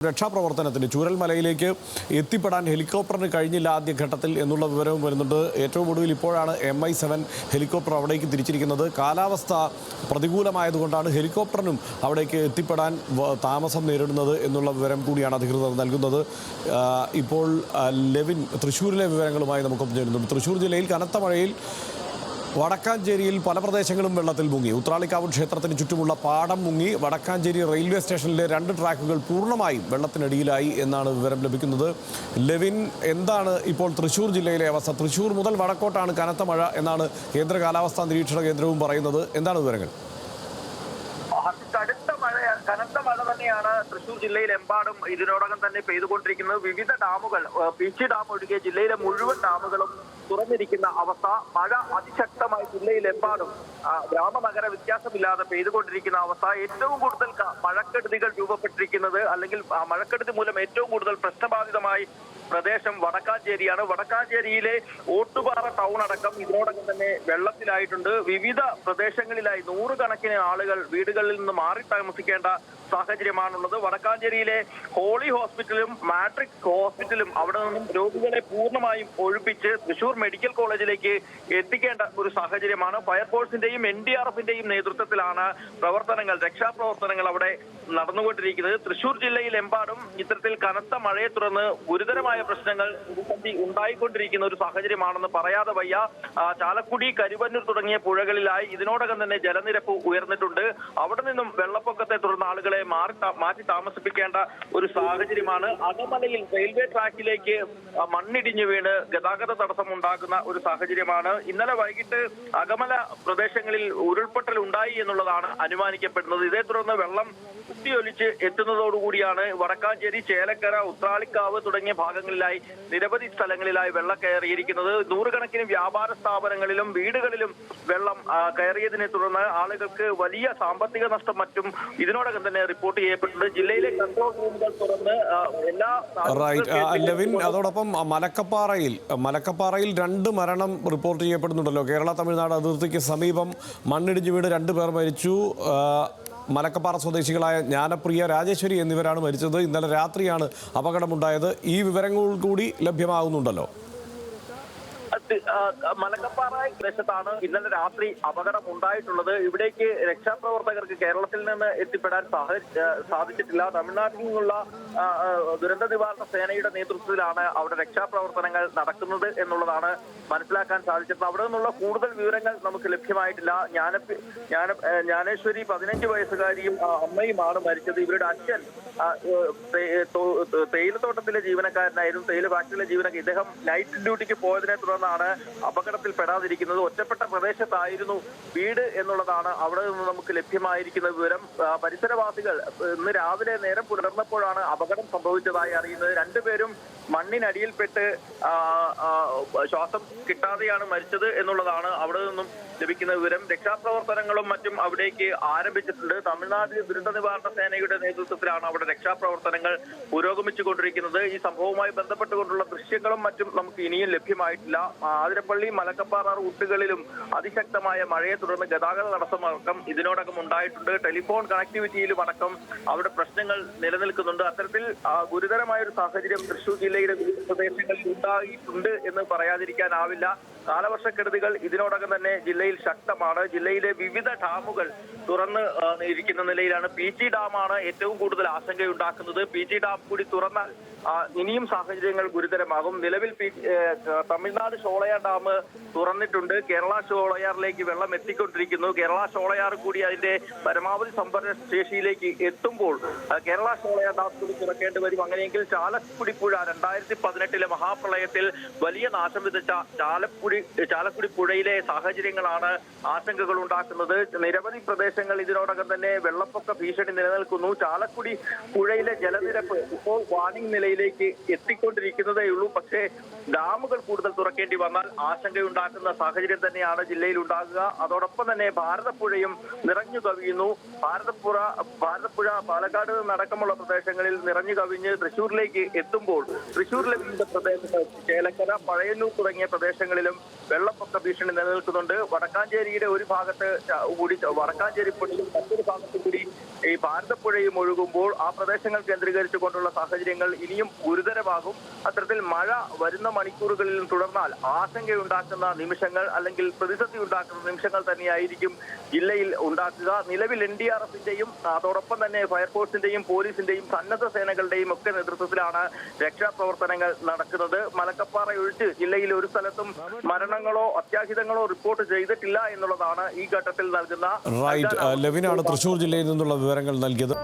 രക്ഷാപ്രവർത്തനത്തിന് ചൂരൽമലയിലേക്ക് എത്തിപ്പെടാൻ ഹെലികോപ്റ്ററിന് കഴിഞ്ഞില്ല ആദ്യഘട്ടത്തിൽ എന്നുള്ള വിവരവും വരുന്നുണ്ട്. ഏറ്റവും ഒടുവിൽ ഇപ്പോഴാണ് MI-7 ഹെലികോപ്റ്റർ അവിടേക്ക് തിരിച്ചിരിക്കുന്നത്. കാലാവസ്ഥ പ്രതികൂലമായതുകൊണ്ടാണ് ഹെലികോപ്റ്ററിനും അവിടേക്ക് എത്തിപ്പെടാൻ താമസം നേരിടുന്നത് എന്നുള്ള വിവരം കൂടിയാണ് അധികൃതർ നൽകുന്നത്. ഇപ്പോൾ ലെവിൻ തൃശ്ശൂരിലെ വിവരങ്ങളുമായി നമുക്കൊപ്പം ചേരുന്നുണ്ട്. തൃശ്ശൂർ ജില്ലയിൽ കനത്ത മഴയിൽ വടക്കാഞ്ചേരിയിൽ പല പ്രദേശങ്ങളും വെള്ളത്തിൽ മുങ്ങി. ഉത്രാളിക്കാവ് ക്ഷേത്രത്തിന് ചുറ്റുമുള്ള പാടം മുങ്ങി. വടക്കാഞ്ചേരി റെയിൽവേ സ്റ്റേഷനിലെ 2 ട്രാക്കുകൾ പൂർണ്ണമായും വെള്ളത്തിനടിയിലായി എന്നാണ് വിവരം ലഭിക്കുന്നത്. ലെവിൻ, എന്താണ് ഇപ്പോൾ തൃശ്ശൂർ ജില്ലയിലെ അവസ്ഥ? തൃശ്ശൂർ മുതൽ വടക്കോട്ടാണ് കനത്ത മഴ എന്നാണ് കേന്ദ്ര കാലാവസ്ഥാ നിരീക്ഷണ കേന്ദ്രവും പറയുന്നത്. എന്താണ് വിവരങ്ങൾ? കനത്ത മഴ തന്നെയാണ് തൃശ്ശൂർ ജില്ലയിലെമ്പാടും ഇതിനോടകം തന്നെ പെയ്തുകൊണ്ടിരിക്കുന്നത്. വിവിധ ഡാമുകൾ, പീച്ചി ഡാം ഒഴികെ ജില്ലയിലെ മുഴുവൻ ഡാമുകളും തുറന്നിരിക്കുന്ന അവസ്ഥ. മഴ അതിശക്തമായി ജില്ലയിലെമ്പാടും ഗ്രാമനഗര വ്യത്യാസമില്ലാതെ പെയ്തുകൊണ്ടിരിക്കുന്ന അവസ്ഥ. ഏറ്റവും കൂടുതൽ മഴക്കെടുതികൾ രൂപപ്പെട്ടിരിക്കുന്നത്, അല്ലെങ്കിൽ മഴക്കെടുതി മൂലം ഏറ്റവും കൂടുതൽ പ്രശ്നബാധിതമായി പ്രദേശം വടക്കാഞ്ചേരിയാണ്. വടക്കാഞ്ചേരിയിലെ ഓട്ടുപാറ ടൗൺ അടക്കം ഇതിനോടകം തന്നെ വെള്ളത്തിലായിട്ടുണ്ട്. വിവിധ പ്രദേശങ്ങളിലായി നൂറുകണക്കിന് ആളുകൾ വീടുകളിൽ നിന്ന് മാറി താമസിക്കേണ്ട സാഹചര്യമാണുള്ളത്. വടക്കാഞ്ചേരിയിലെ ഹോളി ഹോസ്പിറ്റലും മാട്രിക്സ് ഹോസ്പിറ്റലും അവിടെ നിന്നും രോഗികളെ പൂർണ്ണമായും ഒഴിപ്പിച്ച് തൃശൂർ മെഡിക്കൽ കോളേജിലേക്ക് എത്തിക്കേണ്ട ഒരു സാഹചര്യമാണ്. ഫയർഫോഴ്സിന്റെയും NDRFന്റെയും നേതൃത്വത്തിലാണ് രക്ഷാപ്രവർത്തനങ്ങൾ അവിടെ നടന്നുകൊണ്ടിരിക്കുന്നത്. തൃശൂർ ജില്ലയിലെമ്പാടും ഇത്തരത്തിൽ കനത്ത മഴയെ തുടർന്ന് ഗുരുതരമായ പ്രശ്നങ്ങൾ ഉണ്ടായിക്കൊണ്ടിരിക്കുന്ന ഒരു സാഹചര്യമാണെന്ന് പറയാതെ വയ്യ. ചാലക്കുടി, കരുവന്നൂർ തുടങ്ങിയ പുഴകളിലായി ഇതിനോടകം തന്നെ ജലനിരപ്പ് ഉയർന്നിട്ടുണ്ട്. അവിടെ നിന്നും വെള്ളപ്പൊക്കത്തെ തുടർന്ന് ആളുകളെ മാറ്റി താമസിപ്പിക്കേണ്ട ഒരു സാഹചര്യമാണ്. അകമലയിൽ റെയിൽവേ ട്രാക്കിലേക്ക് മണ്ണിടിഞ്ഞു വീണ് ഗതാഗത തടസ്സം ഉണ്ടാകുന്ന ഒരു സാഹചര്യമാണ്. ഇന്നലെ വൈകിട്ട് അകമല പ്രദേശങ്ങളിൽ ഉരുൾപൊട്ടൽ ഉണ്ടായി എന്നുള്ളതാണ് അനുമാനിക്കപ്പെടുന്നത്. ഇതേ തുടർന്ന് വെള്ളം കുത്തിയൊലിച്ച് എത്തുന്നതോടുകൂടിയാണ് വടക്കാഞ്ചേരി, ചേലക്കര, ഉത്രാളിക്കാവ് തുടങ്ങിയ ഭാഗങ്ങളിലായി നിരവധി സ്ഥലങ്ങളിലായി വെള്ളം കയറിയിരിക്കുന്നത്. നൂറുകണക്കിന് വ്യാപാര സ്ഥാപനങ്ങളിലും വീടുകളിലും വെള്ളം കയറിയതിനെ തുടർന്ന് ആളുകൾക്ക് വലിയ സാമ്പത്തിക നഷ്ടം മറ്റും ഇതിനോടകം തന്നെ റിപ്പോർട്ട് ചെയ്യപ്പെട്ടിട്ടുണ്ട്. ജില്ലയിലെ കൺട്രോൾ റൂമുകൾ തുറന്ന് എല്ലാ ലെവിൻ, അതോടൊപ്പം മലക്കപ്പാറയിൽ 2 മരണം റിപ്പോർട്ട് ചെയ്യപ്പെടുന്നുണ്ടല്ലോ. കേരള തമിഴ്നാട് അതിർത്തിക്ക് സമീപം മണ്ണിടിഞ്ഞു വീണ് 2 പേർ മരിച്ചു. മലക്കപ്പാറ സ്വദേശികളായ ജ്ഞാനപ്രിയ, രാജേശ്വരി എന്നിവരാണ് മരിച്ചത്. ഇന്നലെ രാത്രിയാണ് അപകടമുണ്ടായത്. ഈ വിവരങ്ങൾ കൂടി ലഭ്യമാകുന്നുണ്ടല്ലോ. മലക്കപ്പാറ പ്രദേശത്താണ് ഇന്നലെ രാത്രി അപകടം ഉണ്ടായിട്ടുള്ളത്. ഇവിടേക്ക് രക്ഷാപ്രവർത്തകർക്ക് കേരളത്തിൽ നിന്ന് എത്തിപ്പെടാൻ സാധിച്ചിട്ടില്ല. തമിഴ്നാട്ടിൽ നിന്നുള്ള ദുരന്ത നിവാരണ സേനയുടെ നേതൃത്വത്തിലാണ് അവിടെ രക്ഷാപ്രവർത്തനങ്ങൾ നടക്കുന്നത് എന്നുള്ളതാണ് മനസ്സിലാക്കാൻ സാധിച്ചത്. അവിടെ നിന്നുള്ള കൂടുതൽ വിവരങ്ങൾ നമുക്ക് ലഭ്യമായിട്ടില്ല. ജ്ഞാനേശ്വരി 15 വയസ്സുകാരിയും അമ്മയുമാണ് മരിച്ചത്. ഇവരുടെ അച്ഛൻ തേയിലത്തോട്ടത്തിലെ ജീവനക്കാരനായിരുന്നു, തേയില ഫാക്ടറിയിലെ ജീവനക്കാരൻ. ഇദ്ദേഹം നൈറ്റ് ഡ്യൂട്ടിക്ക് പോയതിനെ തുടർന്നാണ് അപകടത്തിൽ പെടാതിരിക്കുന്നത്. ഒറ്റപ്പെട്ട പ്രദേശത്തായിരുന്നു വീട് എന്നുള്ളതാണ് അവിടെ നിന്ന് നമുക്ക് ലഭ്യമായിരിക്കുന്ന വിവരം. പരിസരവാസികൾ ഇന്ന് രാവിലെ നേരം പുലർന്നപ്പോഴാണ് അപകടം സംഭവിച്ചതായി അറിയുന്നത്. 2 പേരും മണ്ണിനടിയിൽപ്പെട്ട് ശ്വാസം കിട്ടാതെയാണ് മരിച്ചത് എന്നുള്ളതാണ് അവിടെ നിന്നും ലഭിക്കുന്ന വിവരം. രക്ഷാപ്രവർത്തനങ്ങളും മറ്റും അവിടേക്ക് ആരംഭിച്ചിട്ടുണ്ട്. തമിഴ്നാട് ദുരന്ത നിവാരണ സേനയുടെ നേതൃത്വത്തിലാണ് അവിടെ രക്ഷാപ്രവർത്തനങ്ങൾ പുരോഗമിച്ചുകൊണ്ടിരിക്കുന്നത്. ഈ സംഭവവുമായി ബന്ധപ്പെട്ടുകൊണ്ടുള്ള ദൃശ്യങ്ങളും മറ്റും നമുക്ക് ഇനിയും ലഭ്യമായിട്ടില്ല. ആതിരപ്പള്ളി, മലക്കപ്പാറ റൂട്ടുകളിലും അതിശക്തമായ മഴയെ തുടർന്ന് ഗതാഗത തടസ്സമടക്കം ഇതിനോടകം ഉണ്ടായിട്ടുണ്ട്. ടെലിഫോൺ കണക്ടിവിറ്റിയിലും അടക്കം അവിടെ പ്രശ്നങ്ങൾ നിലനിൽക്കുന്നുണ്ട്. അത്തരത്തിൽ ഗുരുതരമായ ഒരു സാഹചര്യം തൃശ്ശൂർ ജില്ലയുടെ വിവിധ പ്രദേശങ്ങളിൽ ഉണ്ടായിട്ടുണ്ട് എന്ന് പറയാതിരിക്കാനാവില്ല. കാലവർഷക്കെടുതികൾ ഇതിനോടകം തന്നെ ജില്ലയിൽ ശക്തമാണ്. ജില്ലയിലെ വിവിധ ഡാമുകൾ തുറന്ന് ഇരിക്കുന്ന നിലയിലാണ്. പീച്ചി ഡാമാണ് ഏറ്റവും കൂടുതൽ ആശങ്കയുണ്ടാക്കുന്നത്. പീച്ചി ഡാം കൂടി തുറന്നാൽ ഇനിയും സാഹചര്യങ്ങൾ ഗുരുതരമാകും. നിലവിൽ തമിഴ്നാട് ഷോളയാർ ഡാം തുറന്നിട്ടുണ്ട്. കേരള ഷോളയാറിലേക്ക് വെള്ളം എത്തിക്കൊണ്ടിരിക്കുന്നു. കേരള ഷോളയാർ കൂടി അതിന്റെ പരമാവധി സംഭരണ ശേഷിയിലേക്ക് എത്തുമ്പോൾ കേരള ഷോളയാർ ഡാം കൂടി തുറക്കേണ്ടി വരും. അങ്ങനെയെങ്കിൽ ചാലക്കുടി പുഴ 2018 മഹാപ്രളയത്തിൽ വലിയ നാശം വിതച്ച ചാലക്കുടി പുഴയിലെ സാഹചര്യങ്ങളാണ് ആശങ്കകൾ ഉണ്ടാക്കുന്നത്. നിരവധി പ്രദേശങ്ങൾ ഇതിനോടകം തന്നെ വെള്ളപ്പൊക്ക ഭീഷണി നിലനിൽക്കുന്നു. ചാലക്കുടി പുഴയിലെ ജലനിരപ്പ് ഇപ്പോൾ വാർണിംഗ് നിലയിലേക്ക് എത്തിക്കൊണ്ടിരിക്കുന്നതേ ഉള്ളൂ. പക്ഷേ ഡാമുകൾ കൂടുതൽ തുറക്കേണ്ടി വന്നാൽ ആശങ്കയുണ്ടാക്കുന്ന സാഹചര്യം തന്നെയാണ് ജില്ലയിൽ ഉണ്ടാകുക. അതോടൊപ്പം തന്നെ ഭാരതപ്പുഴയും നിറഞ്ഞു കവിയുന്നു. ഭാരതപ്പുഴ പാലക്കാട് നിന്നടക്കമുള്ള പ്രദേശങ്ങളിൽ നിറഞ്ഞു കവിഞ്ഞ് തൃശ്ശൂരിലേക്ക് എത്തുമ്പോൾ തൃശ്ശൂരിലെ വിവിധ പ്രദേശങ്ങൾ ചേലക്കര, പഴയന്നൂർ തുടങ്ങിയ പ്രദേശങ്ങളിലും വെള്ളപ്പൊക്ക ഭീഷണി നിലനിൽക്കുന്നുണ്ട്. വടക്കാഞ്ചേരിയുടെ ഒരു ഭാഗത്ത് കൂടി വടക്കാഞ്ചേരി പുഴയും മറ്റൊരു ഭാഗത്ത് കൂടി ഈ ഭാരതപ്പുഴയും ഒഴുകുമ്പോൾ ആ പ്രദേശങ്ങൾ കേന്ദ്രീകരിച്ചുകൊണ്ടുള്ള സാഹചര്യങ്ങൾ ഇനിയും ഗുരുതരമാകും. അത്തരത്തിൽ മഴ വരുന്ന മണിക്കൂറുകളിൽ തുടർന്നാൽ ആശങ്കയുണ്ടാക്കുന്ന നിമിഷങ്ങൾ അല്ലെങ്കിൽ പ്രതിസന്ധി ഉണ്ടാക്കുന്ന നിമിഷങ്ങൾ തന്നെയായിരിക്കും ജില്ലയിൽ ഉണ്ടാക്കുക. നിലവിൽ NDRFന്റെയും അതോടൊപ്പം തന്നെ ഫയർഫോഴ്സിന്റെയും പോലീസിന്റെയും സന്നദ്ധ സേനകളുടെയും ഒക്കെ നേതൃത്വത്തിലാണ് രക്ഷാപ്രവർത്തനങ്ങൾ നടക്കുന്നത്. മലക്കപ്പാറ ഒഴിച്ച് ജില്ലയിൽ ഒരു സ്ഥലത്തും മരണങ്ങളോ അത്യാഹിതങ്ങളോ റിപ്പോർട്ട് ചെയ്തിട്ടില്ല എന്നുള്ളതാണ് ഈ ഘട്ടത്തിൽ നൽകുന്ന റൈറ്റ്, ലെവിനാണ് തൃശ്ശൂർ ജില്ലയിൽ നിന്നുള്ള വിവരങ്ങൾ നൽകിയത്.